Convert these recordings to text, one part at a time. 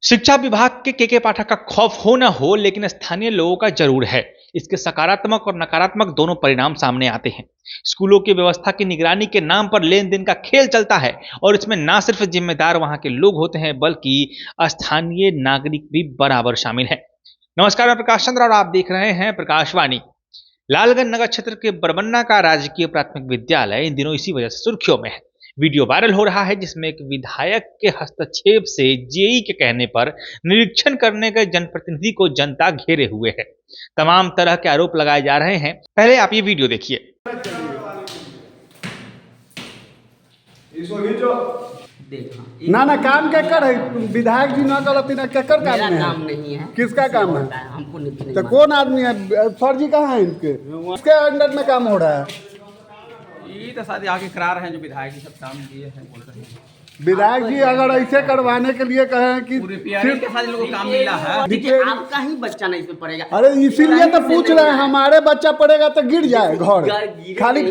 शिक्षा विभाग के के पाठक का खौफ हो न हो, लेकिन स्थानीय लोगों का जरूर है। इसके सकारात्मक और नकारात्मक दोनों परिणाम सामने आते हैं। स्कूलों की व्यवस्था की निगरानी के नाम पर लेन देन का खेल चलता है और इसमें न सिर्फ जिम्मेदार वहां के लोग होते हैं, बल्कि स्थानीय नागरिक भी बराबर शामिल है। नमस्कार, मैं प्रकाश चंद्र और आप देख रहे हैं प्रकाशवाणी। लालगंज नगर क्षेत्र के बरबन्ना का राजकीय प्राथमिक विद्यालय इन दिनों इसी वजह से सुर्खियों में है। वीडियो वायरल हो रहा है जिसमें एक विधायक के हस्तक्षेप से जेई के कहने पर निरीक्षण करने गए जनप्रतिनिधि को जनता घेरे हुए है। तमाम तरह के आरोप लगाए जा रहे हैं। पहले आप ये वीडियो देखिए। ना काम केकर है? विधायक जी ना करती ना केकर काम है? नाम नहीं है। किसका काम है? हमको नहीं। तो कौन आदमी है? सर जी कहाँ है इनके? उसके अंडर में काम हो रहा है। ये तो शादी आके करा रहे हैं, जो विधायक जी सब काम किए हैं, बोल रहे हैं। विधायक जी अगर ऐसे करवाने के लिए कहें कि सिर्फ के साथ लोगों को काम मिला है। देखिए, आपका ही बच्चा नहीं इसमें पड़ेगा। अरे इसीलिए तो पूछ रहे हैं, हमारे बच्चा पड़ेगा तो गिर जाए घर, खाली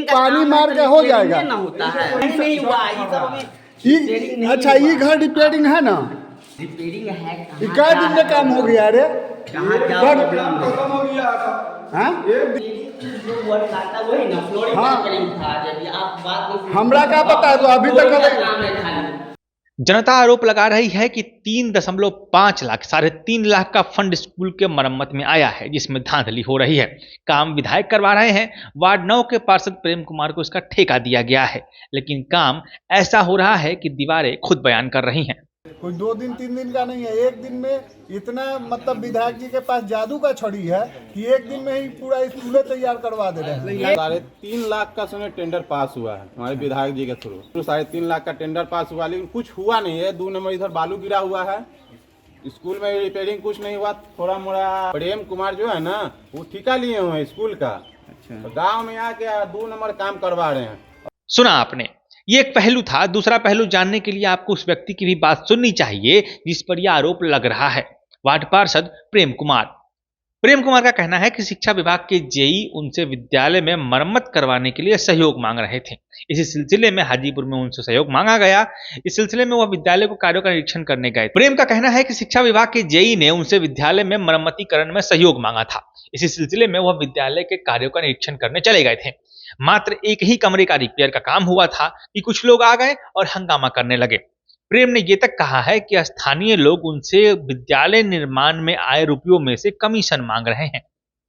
पानी मार के हो जाएगा। अच्छा, ये घर रिपेयरिंग है ना? रिपेयरिंग है। क्या दिन में काम हो गया? अरे हमरा क्या पता है, तो अभी तक जनता आरोप लगा रही है कि 3.5 लाख, 3.5 लाख का फंड स्कूल के मरम्मत में आया है, जिसमें धांधली हो रही है। काम विधायक करवा रहे हैं। वार्ड 9 के पार्षद प्रेम कुमार को इसका ठेका दिया गया है, लेकिन काम ऐसा हो रहा है कि दीवारें खुद बयान कर रही हैं। कोई 2 दिन 3 दिन का नहीं है, एक दिन में इतना मतलब विधायक जी के पास जादू का छड़ी है कि एक दिन में ही पूरा स्कूल तैयार करवा दे रहे हैं। 3.5 लाख का समय टेंडर पास हुआ है हमारे विधायक जी के थ्रू। 3.5 लाख का टेंडर पास हुआ, लेकिन कुछ हुआ नहीं है। 2 नंबर इधर बालू गिरा हुआ है, स्कूल में रिपेयरिंग कुछ नहीं हुआ। थोड़ा मोड़ा प्रेम कुमार जो है ना, वो ठेका लिए हुए हैं स्कूल का। तो गाँव में आके 2 नंबर काम करवा रहे हैं। सुना आपने, ये एक पहलू था। दूसरा पहलू जानने के लिए आपको उस व्यक्ति की भी बात सुननी चाहिए जिस पर यह आरोप लग रहा है। वार्ड पार्षद प्रेम कुमार का कहना है कि शिक्षा विभाग के जेई उनसे विद्यालय में मरम्मत करवाने के लिए सहयोग मांग रहे थे। इसी सिलसिले में हाजीपुर में उनसे सहयोग मांगा गया। इस सिलसिले में वह विद्यालय को कार्यों का निरीक्षण करने गए। प्रेम का कहना है कि शिक्षा विभाग के जेई ने उनसे विद्यालय में मरम्मतीकरण में सहयोग मांगा था। इसी सिलसिले में वह विद्यालय के कार्यों का निरीक्षण करने चले गए थे। मात्र एक ही कमरे का रिपेयर का काम हुआ था कि कुछ लोग आ गए और हंगामा करने लगे। प्रेम ने यह तक कहा है कि स्थानीय लोग उनसे विद्यालय निर्माण में आए रुपयों में से कमीशन मांग रहे हैं,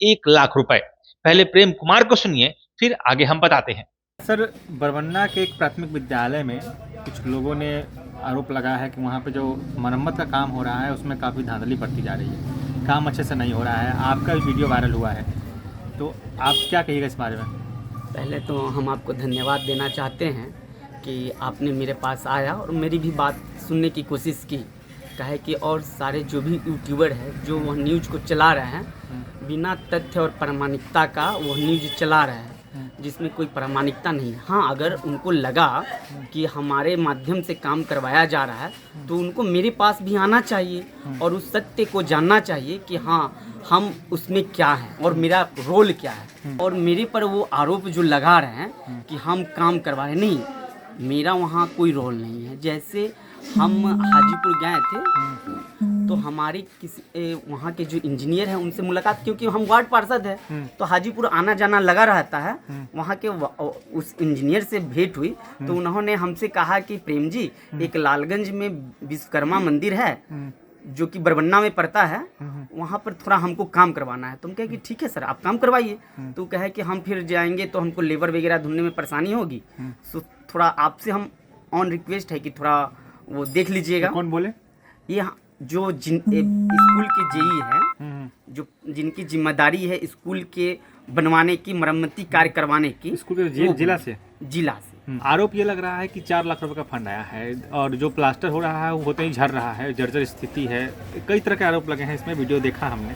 1 लाख रुपए। पहले प्रेम कुमार को सुनिए, फिर आगे हम बताते हैं। सर, बरबन्ना के एक प्राथमिक विद्यालय में कुछ लोगों ने आरोप लगाया है कि वहाँ पे जो मरम्मत का काम हो रहा है उसमें काफ़ी धांधली बढ़ती जा रही है, काम अच्छे से नहीं हो रहा है। आपका वीडियो वायरल हुआ है, तो आप क्या कहिएगा इस बारे में? पहले तो हम आपको धन्यवाद देना चाहते हैं कि आपने मेरे पास आया और मेरी भी बात सुनने की कोशिश की। कहे कि और सारे जो भी यूट्यूबर है जो वह न्यूज़ को चला रहे हैं, बिना तथ्य और प्रामाणिकता का वह न्यूज़ चला रहे हैं, जिसमें कोई प्रामाणिकता नहीं है। हाँ, अगर उनको लगा कि हमारे माध्यम से काम करवाया जा रहा है तो उनको मेरे पास भी आना चाहिए और उस सत्य को जानना चाहिए कि हाँ, हम उसमें क्या हैं और मेरा रोल क्या है। और मेरे पर वो आरोप जो लगा रहे हैं कि हम काम करवा रहे, नहीं, मेरा वहाँ कोई रोल नहीं है। जैसे हम हाजीपुर गए थे तो हमारे किसी वहाँ के जो इंजीनियर हैं उनसे मुलाकात, क्योंकि हम वार्ड पार्षद हैं तो हाजीपुर आना जाना लगा रहता है। वहाँ के उस इंजीनियर से भेंट हुई तो उन्होंने हमसे कहा कि प्रेम जी, एक लालगंज में विश्वकर्मा मंदिर है जो कि बरबन्ना में पड़ता है, वहाँ पर थोड़ा हमको काम करवाना है। तो हम कहे कि ठीक है सर, आप काम करवाइए। तो कहे कि हम फिर जाएंगे तो हमको लेबर वगैरह ढूंढने में परेशानी होगी, तो थोड़ा आपसे हम ऑन रिक्वेस्ट है कि थोड़ा वो देख लीजिएगा। कौन बोले? ये जो स्कूल के जेई है, जो जिनकी जिम्मेदारी है स्कूल के बनवाने की, मरम्मती कार्य करवाने की, स्कूल के जिला से आरोप ये लग रहा है कि 4 लाख रुपए का फंड आया है और जो प्लास्टर हो रहा है वो होते ही झड़ रहा है, जर्जर स्थिति है। कई तरह के आरोप लगे हैं इसमें, वीडियो देखा हमने।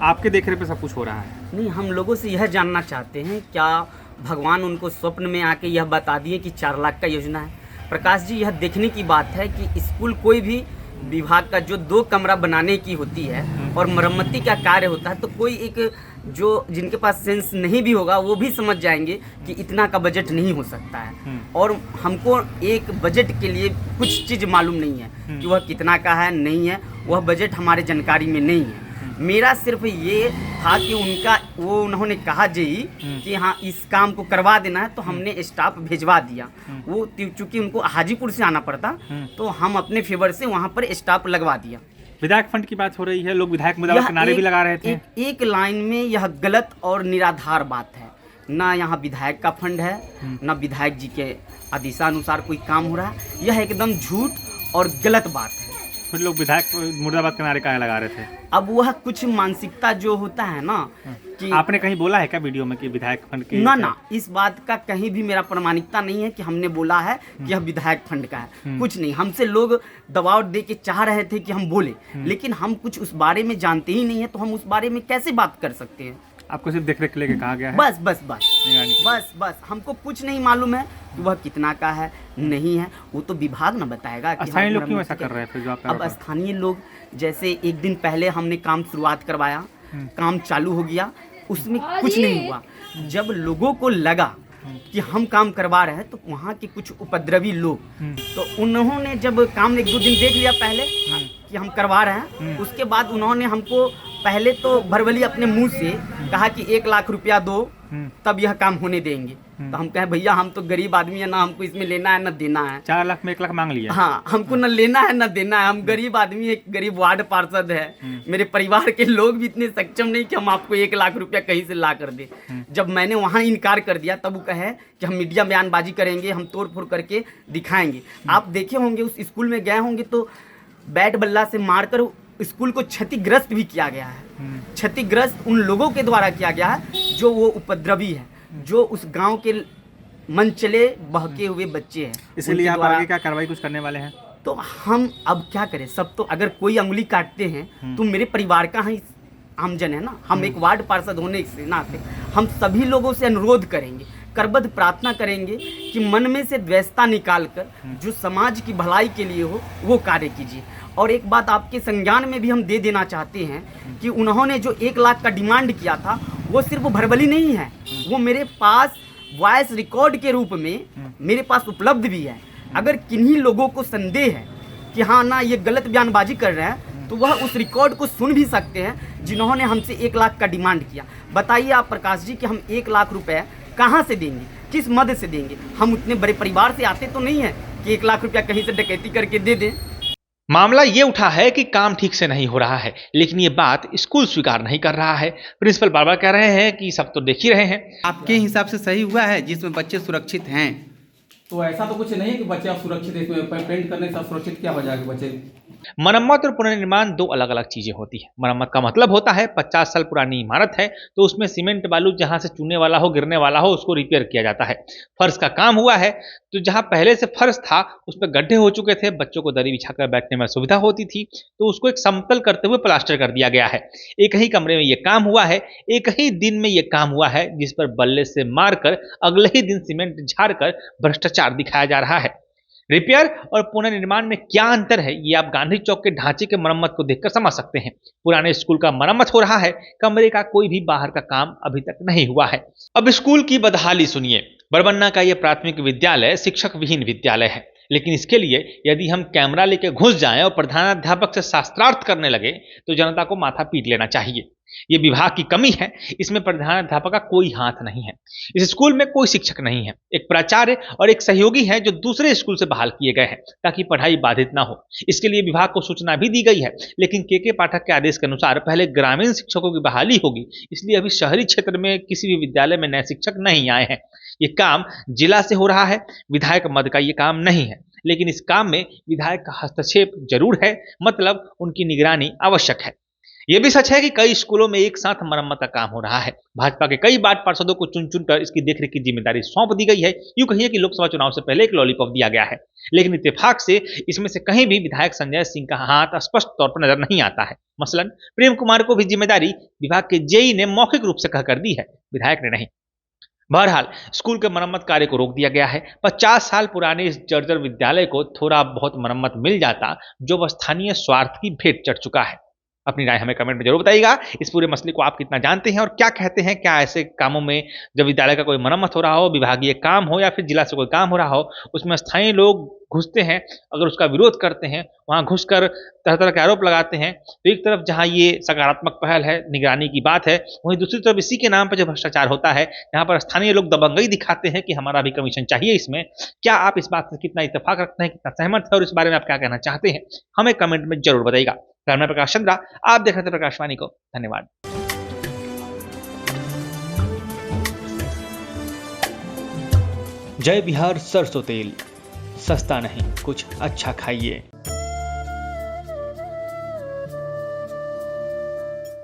आपके देखने पे सब कुछ हो रहा है। नहीं, हम लोगों से यह जानना चाहते हैं, क्या भगवान उनको स्वप्न में आके यह बता दिए कि 4 लाख का योजना है? प्रकाश जी, यह देखने की बात है कि स्कूल कोई भी विभाग का जो 2 कमरा बनाने की होती है और मरम्मती का कार्य होता है, तो कोई एक जो जिनके पास सेंस नहीं भी होगा वो भी समझ जाएंगे कि इतना का बजट नहीं हो सकता है। और हमको एक बजट के लिए कुछ चीज़ मालूम नहीं है कि वह कितना का है, नहीं है, वह बजट हमारे जानकारी में नहीं है। मेरा सिर्फ ये था कि उन्होंने कहा कि हाँ इस काम को करवा देना है, तो हमने स्टाफ भेजवा दिया। वो चूँकि उनको हाजीपुर से आना पड़ता, तो हम अपने फेवर से वहाँ पर स्टाफ लगवा दिया। विधायक फंड की बात हो रही है, लोग विधायक मुद्दा के नारे भी लगा रहे थे। एक लाइन में यह गलत और निराधार बात है। ना यहाँ विधायक का फंड है, ना विधायक जी के आदेशानुसार कोई काम हो रहा है। यह एकदम झूठ और गलत बात है। फिर लोग विधायक मुर्दाबाद के नारे काहे लगा रहे थे? अब वह कुछ मानसिकता जो होता है ना कि आपने कहीं बोला है क्या वीडियो में कि विधायक फंड की? ना, इस बात का कहीं भी मेरा प्रमाणिकता नहीं है कि हमने बोला है कि यह विधायक फंड का है। कुछ नहीं, हमसे लोग दबाव दे के चाह रहे थे कि हम बोले, लेकिन हम कुछ उस बारे में जानते ही नहीं है, तो हम उस बारे में कैसे बात कर सकते हैं? आपको सिर्फ देख रेख के लेके कहा गया है? बस हमको कुछ नहीं मालूम है कि वह कितना का है, नहीं है, वो तो विभाग ना बताएगा। स्थानीय लोग क्यों ऐसा कर रहे हैं फिर? जो आप अब स्थानीय लोग, जैसे एक दिन पहले हमने काम शुरुआत करवाया, काम चालू हो गया, उसमें कुछ नहीं हुआ। जब लोगों को लगा कि हम काम करवा रहे हैं, तो वहाँ के कुछ उपद्रवी लोग, तो उन्होंने जब काम 1-2 दिन देख लिया पहले कि हम करवा रहे हैं, उसके बाद उन्होंने हमको पहले तो भरवली अपने मुंह से कहा कि 1 लाख रुपया दो, तब यह काम होने देंगे। तो हम कहे भैया हम तो गरीब आदमी है ना, हमको इसमें लेना है ना देना है। 4 लाख में 1 लाख मांग लिया? हाँ, हमको न लेना है ना देना है। हम गरीब आदमी, एक गरीब वार्ड पार्षद है, मेरे परिवार के लोग भी इतने सक्षम नहीं कि हम आपको 1 लाख रुपया कहीं से ला कर दे। जब मैंने वहाँ इनकार कर दिया, तब वो कहे कि हम मीडिया बयानबाजी करेंगे, हम तोड़ फोड़ करके दिखाएंगे। आप देखे होंगे उस स्कूल में गए होंगे तो बैट बल्ला से मारकर स्कूल को क्षतिग्रस्त भी किया गया है। क्षतिग्रस्त उन लोगों के द्वारा किया गया है जो वो उपद्रवी है, जो उस गांव के मन चले बहके हुए बच्चे हैं। इसलिए आप आगे क्या कार्रवाई कुछ करने वाले हैं? तो हम अब क्या करें, सब तो अगर कोई अंगुली काटते हैं तो मेरे परिवार का ही आमजन है ना। हम एक वार्ड पार्षद होने के नाते हम सभी लोगों से अनुरोध करेंगे, करबद्ध प्रार्थना करेंगे कि मन में से द्वेषता निकाल कर जो समाज की भलाई के लिए हो वो कार्य कीजिए। और एक बात आपके संज्ञान में भी हम दे देना चाहते हैं कि उन्होंने जो 1 लाख का डिमांड किया था, वो सिर्फ भरबली नहीं है, वो मेरे पास वॉइस रिकॉर्ड के रूप में मेरे पास उपलब्ध भी है। अगर किन्हीं लोगों को संदेह है कि हाँ ना ये गलत बयानबाजी कर रहे हैं, तो वह उस रिकॉर्ड को सुन भी सकते हैं जिन्होंने हमसे 1 लाख का डिमांड किया। बताइए आप प्रकाश जी कि हम 1 लाख रुपए कहाँ से देंगे, किस मद से देंगे? हम उतने बड़े परिवार से आते तो नहीं है कि 1 लाख रुपया कहीं से डकैती करके दे दें। मामला ये उठा है कि काम ठीक से नहीं हो रहा है, लेकिन ये बात स्कूल स्वीकार नहीं कर रहा है। प्रिंसिपल बार-बार कह रहे हैं कि सब तो देख ही रहे हैं। आपके हिसाब से सही हुआ है जिसमें बच्चे सुरक्षित हैं? तो ऐसा तो कुछ नहीं है कि बच्चे आप सुरक्षित, इसमें पेंट करने से सुरक्षित क्या हो जाएगा बच्चे? मरम्मत और पुनर्निर्माण 2 अलग-अलग चीजें होती है। मरम्मत का मतलब होता है 50 साल पुरानी इमारत है तो उसमें सीमेंट बालू जहां से चूने वाला हो, गिरने वाला हो, उसको रिपेयर किया जाता है। फर्श का काम हुआ है तो जहां पहले से फर्श था उस पर गड्ढे हो चुके थे, बच्चों को दरी बिछाकर बैठने में सुविधा होती थी, तो उसको एक समतल करते हुए प्लास्टर कर दिया गया है। एक ही कमरे में ये काम हुआ है, एक ही दिन में ये काम हुआ है, जिस पर बल्ले से मारकर अगले ही दिन सीमेंट झाड़कर भ्रष्टाचार दिखाया जा रहा है। रिपेयर और पुनर्निर्माण में क्या अंतर है ये आप गांधी चौक के ढांचे के मरम्मत को देखकर समझ सकते हैं। पुराने स्कूल का मरम्मत हो रहा है, कमरे का कोई भी बाहर का काम अभी तक नहीं हुआ है। अब स्कूल की बदहाली सुनिए। बड़बन्ना का यह प्राथमिक विद्यालय शिक्षक विहीन विद्यालय है, लेकिन इसके लिए यदि हम कैमरा लेके घुस जाएं और प्रधानाध्यापक से शास्त्रार्थ करने लगे तो जनता को माथा पीट लेना चाहिए। ये विभाग की कमी है, इसमें प्रधानाध्यापक का कोई हाथ नहीं है। इस स्कूल में कोई शिक्षक नहीं है, एक प्राचार्य और एक सहयोगी है जो दूसरे स्कूल से बहाल किए गए हैं ताकि पढ़ाई बाधित ना हो। इसके लिए विभाग को सूचना भी दी गई है, लेकिन के पाठक के आदेश के अनुसार पहले ग्रामीण शिक्षकों की बहाली होगी, इसलिए अभी शहरी क्षेत्र में किसी भी विद्यालय में नए शिक्षक नहीं आए हैं। ये काम जिला से हो रहा है, विधायक मद का ये काम नहीं है, लेकिन इस काम में विधायक का हस्तक्षेप जरूर है, मतलब उनकी निगरानी आवश्यक है। यह भी सच है कि कई स्कूलों में एक साथ मरम्मत का काम हो रहा है। भाजपा के कई वार्ड पार्षदों को चुन चुन कर इसकी देखरेख की जिम्मेदारी सौंप दी गई है। यूं कहिए कि लोकसभा चुनाव से पहले एक लॉलीपॉप दिया गया है, लेकिन इत्तेफाक से इसमें से कहीं भी विधायक संजय सिंह का हाथ स्पष्ट तौर पर नजर नहीं आता है। मसलन प्रेम कुमार को भी जिम्मेदारी विभाग के जेई ने मौखिक रूप से कहकर दी है, विधायक ने नहीं। बहरहाल स्कूल के मरम्मत कार्य को रोक दिया गया है। 50 साल पुराने इस जर्जर विद्यालय को थोड़ा बहुत मरम्मत मिल जाता जो स्थानीय स्वार्थ की भेंट चढ़ चुका है। अपनी राय हमें कमेंट में जरूर बताइएगा। इस पूरे मसले को आप कितना जानते हैं और क्या कहते हैं, क्या ऐसे कामों में जब विद्यालय का कोई मरम्मत हो रहा हो, विभागीय काम हो या फिर जिला से कोई काम हो रहा हो, उसमें स्थानीय लोग घुसते हैं, अगर उसका विरोध करते हैं, वहाँ घुसकर तरह तरह के आरोप लगाते हैं, तो एक तरफ जहाँ ये सकारात्मक पहल है, निगरानी की बात है, वहीं दूसरी तरफ इसी के नाम पर जो भ्रष्टाचार होता है, यहाँ पर स्थानीय लोग दबंगई दिखाते हैं कि हमारा भी कमीशन चाहिए इसमें। क्या आप इस बात से कितना इत्तेफाक रखते हैं, कितना सहमत है और इस बारे में आप क्या कहना चाहते हैं, हमें कमेंट में जरूर बताइएगा। मैं प्रकाश चंद्रा, आप देख रहे थे प्रकाशवाणी को। धन्यवाद। जय बिहार सरसों तेल, सस्ता नहीं कुछ अच्छा खाइए।